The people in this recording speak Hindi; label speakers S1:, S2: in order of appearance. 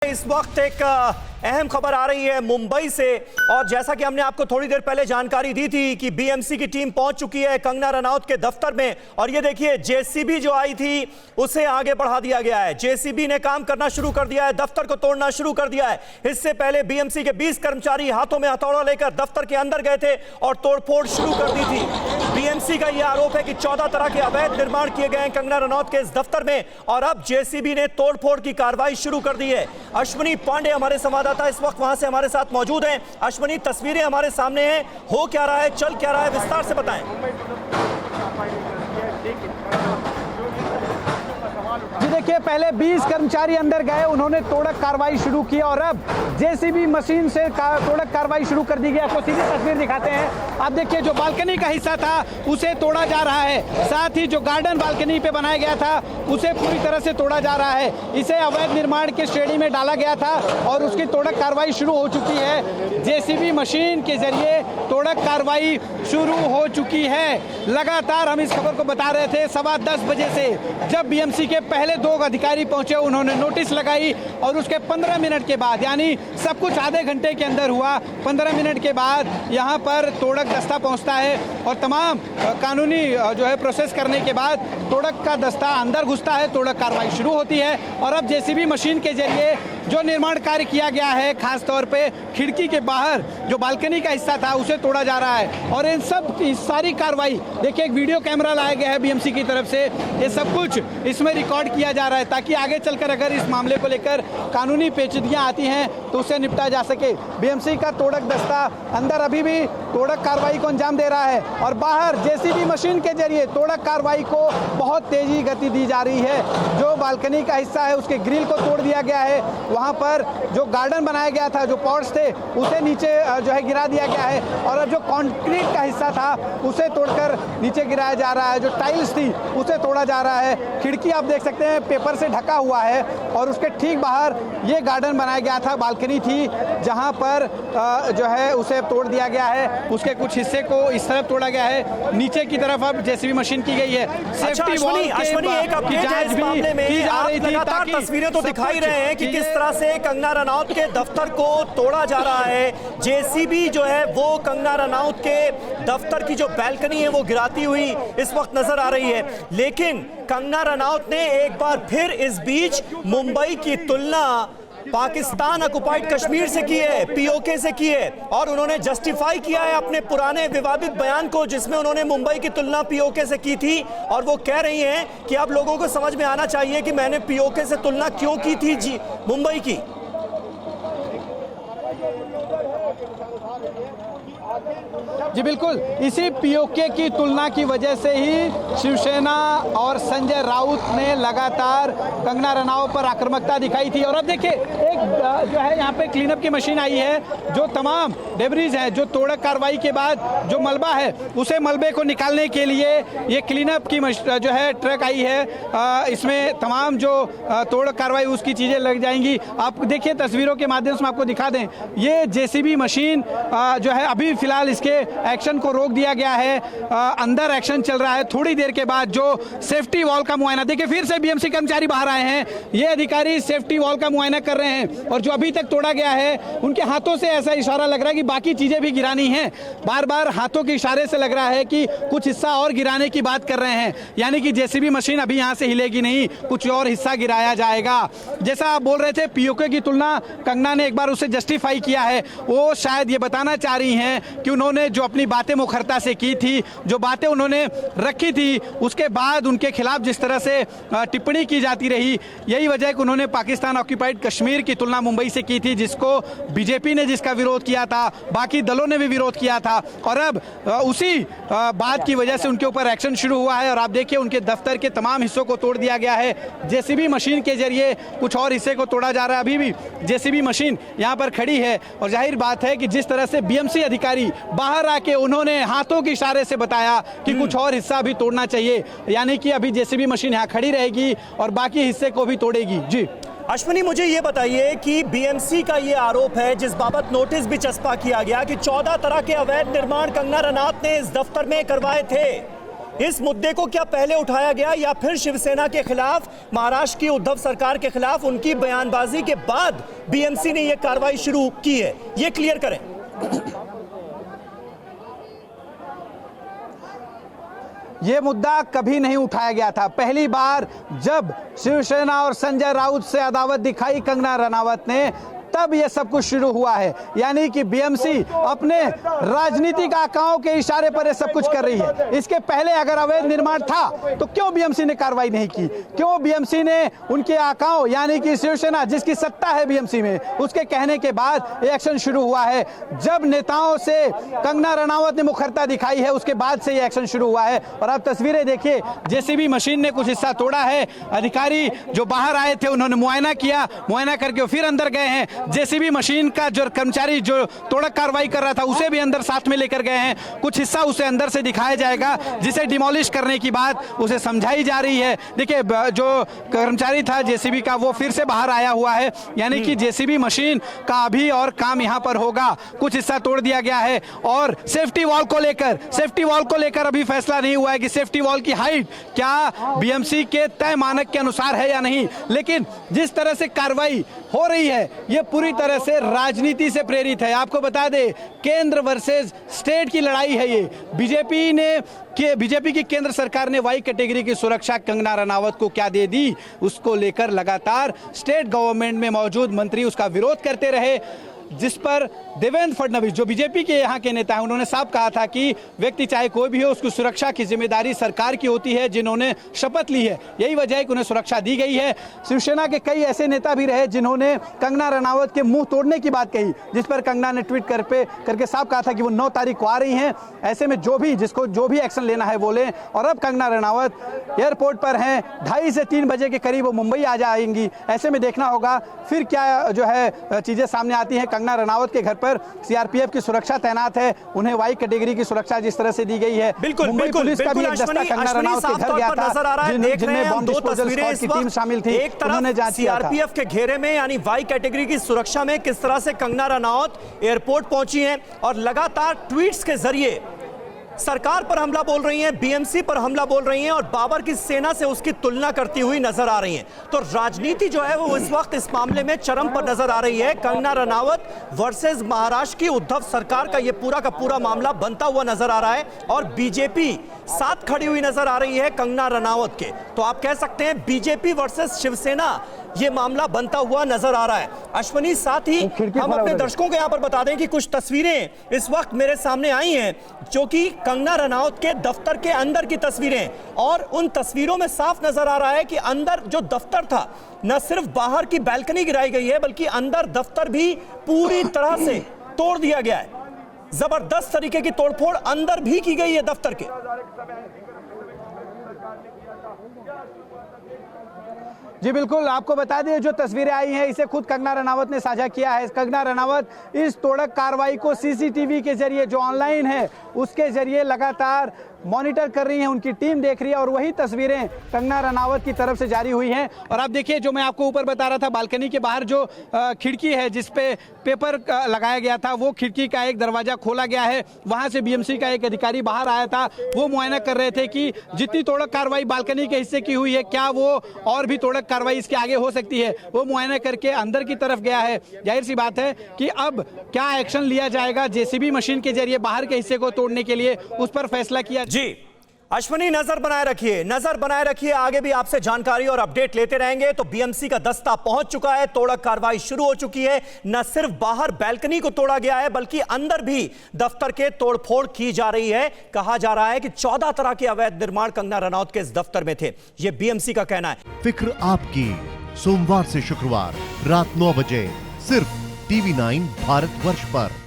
S1: इस वक्त एक अहम खबर आ रही है मुंबई से, और जैसा कि हमने आपको थोड़ी देर पहले जानकारी दी थी कि बीएमसी की टीम पहुंच चुकी है कंगना रनौत के दफ्तर में। और ये देखिए जेसीबी जो आई थी उसे आगे बढ़ा दिया गया है। जेसीबी ने काम करना शुरू कर दिया है, दफ्तर को तोड़ना शुरू कर दिया है। इससे पहले बीएमसी के 20 कर्मचारी हाथों में हथौड़ा लेकर दफ्तर के अंदर गए थे और तोड़फोड़ शुरू कर दी थी। बीएमसी का यह आरोप है कि 14 तरह के अवैध निर्माण किए गए हैं कंगना रनौत के इस दफ्तर में, और अब जेसीबी ने तोड़फोड़ की कार्रवाई शुरू कर दी है। अश्विनी पांडे हमारे संवाददाता इस वक्त वहां से हमारे साथ मौजूद हैं। अश्विनी, तस्वीरें हमारे सामने हैं, हो क्या रहा है, चल क्या रहा है, विस्तार से बताएं।
S2: जी देखिए, पहले 20 कर्मचारी अंदर गए, उन्होंने तोड़क कार्रवाई शुरू की और अब जेसीबी मशीन से तोड़क कार्रवाई शुरू कर दी गई। आपको सीधी तस्वीर दिखाते हैं। आप देखिए, जो बालकनी का हिस्सा था उसे तोड़ा जा रहा है, साथ ही जो गार्डन बालकनी पे बनाया गया था उसे पूरी तरह से तोड़ा जा रहा है। इसे अवैध निर्माण की श्रेणी में डाला गया था और उसकी तोड़क कार्रवाई शुरू हो चुकी है। जेसीबी मशीन के जरिए तोड़क कार्रवाई शुरू हो चुकी है। लगातार हम इस खबर को बता रहे थे 10:15 बजे से, जब बीएमसी के पहले 2 अधिकारी पहुंचे, उन्होंने नोटिस लगाई और उसके 15 मिनट के बाद, यानी सब कुछ आधे घंटे के अंदर हुआ, 15 मिनट के बाद यहां पर तोड़क दस्ता पहुंचता है और तमाम कानूनी जो है प्रोसेस करने के बाद तोड़क का दस्ता अंदर घुसता है, तोड़क कार्रवाई शुरू होती है। और अब जेसीबी मशीन के जरिए जो निर्माण कार्य किया गया है, खास तौर पे खिड़की के बाहर जो बालकनी का हिस्सा था उसे तोड़ा जा रहा है। और इन सब सारी कार्रवाई देखिए, एक वीडियो कैमरा लाया गया है बीएमसी की तरफ से, ये सब कुछ इसमें रिकॉर्ड किया जा रहा है ताकि आगे चलकर अगर इस मामले को लेकर कानूनी पेचीदगियां आती हैं तो उसे निपटा जा सके। बीएमसी का तोड़क दस्ता अंदर अभी भी तोड़क कार्रवाई को अंजाम दे रहा है और बाहर जेसीबी मशीन के जरिए तोड़क कार्रवाई को बहुत तेजी गति दी जा रही है। जो बालकनी का हिस्सा है उसके ग्रिल को तोड़ दिया गया है, वहां पर जो गार्डन बनाया गया था, जो पॉट्स थे उसे नीचे जो है गिरा दिया गया है, और अब जो कंक्रीट का हिस्सा था उसे तोड़कर नीचे गिराया जा रहा है। जो टाइल्स थी उसे तोड़ा जा रहा है। खिड़की आप देख सकते हैं पेपर से ढका हुआ है और उसके ठीक बाहर ये गार्डन बनाया गया था, बालकनी थी जहां पर जो है उसे तोड़ दिया गया है। उसके कुछ हिस्से को इस तरफ तोड़ा गया है, नीचे की तरफ अब जेसीबी मशीन की गई है।
S1: सेफ्टी वॉल एक अपडेट है इस मामले में। आप लगातार तस्वीरें तो दिखाई रहे हैं कि किस तरह से कंगना रनौत के दफ्तर को तोड़ा जा रहा है। जेसीबी जो है वो कंगना रनौत के दफ्तर की जो बालकनी है वो गिराती हुई इस वक्त नजर आ रही है। लेकिन कंगना रनौत ने एक बार फिर इस बीच मुंबई की तुलना पाकिस्तान ऑक्युपाइड कश्मीर से की है, पीओके से की है, और उन्होंने जस्टिफाई किया है अपने पुराने विवादित बयान को जिसमें उन्होंने मुंबई की तुलना पीओके से की थी। और वो कह रही हैं कि अब लोगों को समझ में आना चाहिए कि मैंने पीओके से तुलना क्यों की थी जी मुंबई की।
S2: जी बिल्कुल, इसी पीओके की तुलना की वजह से ही शिवसेना और संजय राउत ने लगातार कंगना रनौत पर आक्रामकता दिखाई थी। और अब देखिए, एक जो है यहाँ पे क्लीनअप की मशीन आई है, जो तमाम डेब्रीज हैं, जो तोड़क कार्रवाई के बाद जो मलबा है उसे मलबे को निकालने के लिए ये क्लीनअप की जो है ट्रक आई है। इसमें तमाम जो तोड़क कार्रवाई उसकी चीज़ें लग जाएंगी। आप देखिए तस्वीरों के माध्यम से आपको दिखा दें, ये जेसीबी मशीन जो है अभी फिलहाल इसके एक्शन को रोक दिया गया है, अंदर एक्शन चल रहा है। थोड़ी देर के बाद जो सेफ्टी वॉल का मुआयना, देखिए फिर से बीएमसी कर्मचारी बाहर आए हैं, ये अधिकारी सेफ्टी वॉल का मुआयना कर रहे हैं और जो अभी तक तोड़ा गया है उनके हाथों से ऐसा इशारा लग रहा है कि बाकी चीजें भी गिरानी हैं। बार बार हाथों के इशारे से लग रहा है कि कुछ हिस्सा और गिराने की बात कर रहे हैं, यानी कि जेसीबी मशीन अभी यहां से हिलेगी नहीं, कुछ और हिस्सा गिराया जाएगा। जैसा आप बोल रहे थे, पीओके की तुलना कंगना ने एक बार उसे जस्टिफाई किया है। वो शायद ये बताना चाह रही हैं कि उन्होंने जो अपनी बातें मुखरता से की थी, जो बातें उन्होंने रखी थी, उसके बाद उनके खिलाफ जिस तरह से टिप्पणी की जाती रही, यही वजह है कि उन्होंने पाकिस्तान ऑक्युपाइड कश्मीर की तुलना मुंबई से की थी, जिसको बीजेपी ने जिसका विरोध किया था, बाकी दलों ने भी विरोध किया था। और अब उसी बात की वजह से उनके ऊपर एक्शन शुरू हुआ है और आप देखिए उनके दफ्तर के तमाम हिस्सों को तोड़ दिया गया है। जेसीबी मशीन के जरिए कुछ और हिस्से को तोड़ा जा रहा है। अभी भी जेसीबी मशीन यहाँ पर खड़ी है और जाहिर बात है कि जिस तरह से बीएमसी अधिकारी बाहर आके उन्होंने हाथों के इशारे से बताया कि कुछ और हिस्सा अभी तोड़ना चाहिए, यानी कि अभी जेसीबी मशीन यहाँ खड़ी रहेगी और बाकी हिस्से को भी तोड़ेगी। जी
S1: अश्विनी, मुझे ये बताइए कि बीएमसी का ये आरोप है, जिस बाबत नोटिस भी चस्पा किया गया, कि 14 तरह के अवैध निर्माण कंगना रनौत ने इस दफ्तर में करवाए थे। इस मुद्दे को क्या पहले उठाया गया या फिर शिवसेना के खिलाफ, महाराष्ट्र की उद्धव सरकार के खिलाफ उनकी बयानबाजी के बाद बीएमसी ने यह कार्रवाई शुरू की है? ये क्लियर करें।
S2: ये मुद्दा कभी नहीं उठाया गया था। पहली बार जब शिवसेना और संजय राउत से अदावत दिखाई कंगना रनावत ने, तब ये सब कुछ शुरू हुआ है। यानी कि बीएमसी अपने राजनीतिक आकाओं के इशारे पर ये सब कुछ कर रही है। इसके पहले अगर अवैध निर्माण था तो क्यों बीएमसी ने कार्रवाई नहीं की? क्यों बीएमसी ने उनके आकाओं यानी कि शिवसेना जिसकी सत्ता है बीएमसी में, उसके कहने के बाद ये एक्शन शुरू हुआ है? जब नेताओं से कंगना रनावत ने मुखरता दिखाई है, उसके बाद से ये एक्शन शुरू हुआ है। और आप तस्वीरें देखिए, जेसीबी मशीन ने कुछ हिस्सा तोड़ा है। अधिकारी जो बाहर आए थे उन्होंने मुआयना किया, मुआयना करके फिर अंदर गए हैं। जेसीबी मशीन का जो कर्मचारी जो तोड़क कार्रवाई कर रहा था उसे भी अंदर साथ में लेकर गए हैं। कुछ हिस्सा उसे अंदर से दिखाया जाएगा, जिसे डिमोलिश करने की बात उसे समझाई जा रही है। देखिए, जो कर्मचारी था जेसीबी का वो फिर से बाहर आया हुआ है। यानी कि जेसीबी मशीन का अभी और काम यहां पर होगा। कुछ हिस्सा तोड़ दिया गया है और सेफ्टी वॉल को लेकर अभी फैसला नहीं हुआ है कि सेफ्टी वॉल की हाइट क्या बीएमसी के तय मानक के अनुसार है या नहीं। लेकिन जिस तरह से कार्रवाई हो रही है ये पूरी तरह से राजनीति से प्रेरित है। आपको बता दें, केंद्र वर्सेस स्टेट की लड़ाई है ये। बीजेपी की केंद्र सरकार ने वाई कैटेगरी की सुरक्षा कंगना रनावत को क्या दे दी, उसको लेकर लगातार स्टेट गवर्नमेंट में मौजूद मंत्री उसका विरोध करते रहे, जिस पर देवेंद्र फडणवीस जो बीजेपी के यहाँ के नेता हैं उन्होंने साफ कहा था कि व्यक्ति चाहे कोई भी हो उसकी सुरक्षा की जिम्मेदारी सरकार की होती है, जिन्होंने शपथ ली है। यही वजह है कि उन्हें सुरक्षा दी गई है। शिवसेना के कई ऐसे नेता भी रहे जिन्होंने कंगना रनावत के मुंह तोड़ने की बात कही, जिस पर कंगना ने ट्वीट करके साफ कहा था कि वो 9 तारीख को आ रही हैं। ऐसे में जो भी एक्शन लेना है वो लें। और अब कंगना रनावत एयरपोर्ट पर हैं, 2:30 से 3 बजे के करीब वो मुंबई आ जाएंगी। ऐसे में देखना होगा फिर क्या जो है चीजें सामने आती हैं। कंगना रनावत के घर पर सीआरपीएफ की सुरक्षा तैनात है, उन्हें वाई कैटेगरी की सुरक्षा जिस तरह से दी गई है। मुंबई पुलिस का भी एक दस्ता कंगना रनावत के घर गया था, जिनमें बॉम्ब डिस्पोजल स्क्वाड की टीम शामिल थी। उन्होंने जांच किया था।
S1: सीआरपीएफ के घेरे में यानी वाई कैटेगरी की सुरक्षा में किस तरह से कंगना रनावत एयरपोर्ट पहुंची हैं और लगातार ट्वीट्स के जरिए सरकार पर हमला बोल रही हैं, बीएमसी पर हमला बोल रही हैं और बाबर की सेना से उसकी तुलना करती हुई नजर आ रही हैं। तो राजनीति जो है वो इस वक्त इस मामले में चरम पर नजर आ रही है। कंगना रनावत वर्सेस महाराष्ट्र की उद्धव सरकार का ये पूरा का पूरा मामला बनता हुआ नजर आ रहा है और बीजेपी साथ खड़ी हुई नजर आ रही है कंगना रनावत के। तो आप कह सकते हैं बीजेपी वर्सेस शिवसेना ये मामला बनता हुआ नजर आ रहा है। अश्वनी, साथ ही हम अपने दर्शकों को यहां पर बता दें कि कुछ तस्वीरें इस वक्त मेरे सामने आई हैं जो कि कंगना रनावत के दफ्तर के अंदर की तस्वीरें, और उन तस्वीरों में साफ नजर आ रहा है कि अंदर जो दफ्तर था, न सिर्फ बाहर की बैल्कनी गिराई गई है बल्कि अंदर दफ्तर भी पूरी तरह से तोड़ दिया गया है। जबरदस्त तरीके की तोड़फोड़ अंदर भी की गई है दफ्तर के।
S2: जी बिल्कुल, आपको बता दें जो तस्वीरें आई हैं इसे खुद कंगना रनावत ने साझा किया है। कंगना रनावत इस तोड़क कार्रवाई को सीसीटीवी के जरिए जो ऑनलाइन है उसके जरिए लगातार मॉनिटर कर रही हैं, उनकी टीम देख रही है और वही तस्वीरें कंगना रनावत की तरफ से जारी हुई हैं। और आप देखिए, जो मैं आपको ऊपर बता रहा था, बालकनी के बाहर जो खिड़की है जिस पे पेपर लगाया गया था, वो खिड़की का एक दरवाजा खोला गया है। वहां से बीएमसी का एक अधिकारी बाहर आया था, वो मुआयना कर रहे थे कि जितनी तोड़क कार्रवाई बालकनी के हिस्से की हुई है, क्या वो और भी तोड़क कार्रवाई इसके आगे हो सकती है। वो मुआयना करके अंदर की तरफ गया है। जाहिर सी बात है कि अब क्या एक्शन लिया जाएगा जेसीबी मशीन के जरिए बाहर के हिस्से को तोड़ने के लिए, उस पर फैसला किया।
S1: जी अश्वनी, नजर बनाए रखिए, आगे भी आपसे जानकारी और अपडेट लेते रहेंगे। तो बीएमसी का दस्ता पहुंच चुका है, तोड़क कार्रवाई शुरू हो चुकी है। न सिर्फ बाहर बैल्कनी को तोड़ा गया है बल्कि अंदर भी दफ्तर के तोड़फोड़ की जा रही है। कहा जा रहा है कि 14 तरह के अवैध निर्माण कंगना रनावत के इस दफ्तर में थे, यह बीएमसी का कहना है।
S3: फिक्र आपकी, सोमवार से शुक्रवार रात 9 बजे सिर्फ TV9 भारतवर्ष पर।